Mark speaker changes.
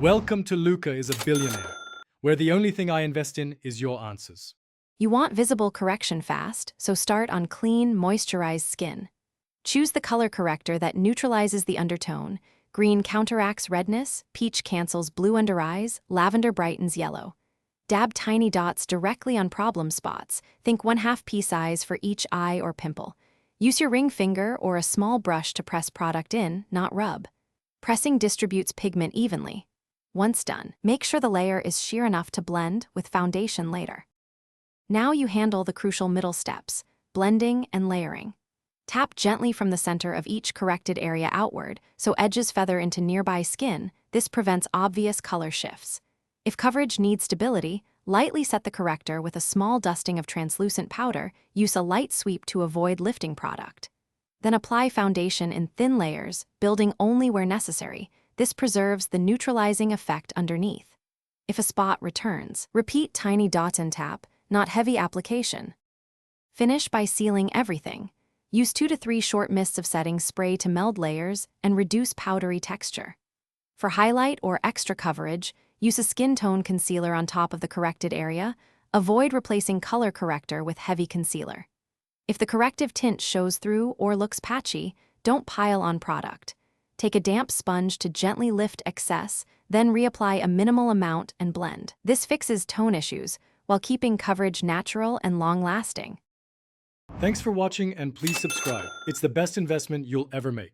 Speaker 1: Welcome to Luca is a Billionaire, where the only thing I invest in is your answers.
Speaker 2: You want visible correction fast, so start on clean, moisturized skin. Choose the color corrector that neutralizes the undertone. Green counteracts redness, peach cancels blue under eyes, lavender brightens yellow. Dab tiny dots directly on problem spots. Think 1/2 pea size for each eye or pimple. Use your ring finger or a small brush to press product in, not rub. Pressing distributes pigment evenly. Once done, make sure the layer is sheer enough to blend with foundation later. Now you handle the crucial middle steps, blending and layering. Tap gently from the center of each corrected area outward so edges feather into nearby skin. This prevents obvious color shifts. If coverage needs stability, lightly set the corrector with a small dusting of translucent powder. Use a light sweep to avoid lifting product. Then apply foundation in thin layers, building only where necessary. This preserves the neutralizing effect underneath. If a spot returns, repeat tiny dots and tap, not heavy application. Finish by sealing everything. Use 2 to 3 short mists of setting spray to meld layers and reduce powdery texture. For highlight or extra coverage, use a skin tone concealer on top of the corrected area. Avoid replacing color corrector with heavy concealer. If the corrective tint shows through or looks patchy, don't pile on product. Take a damp sponge to gently lift excess, then reapply a minimal amount and blend. This fixes tone issues while keeping coverage natural and long-lasting.
Speaker 1: Thanks for watching and please subscribe. It's the best investment you'll ever make.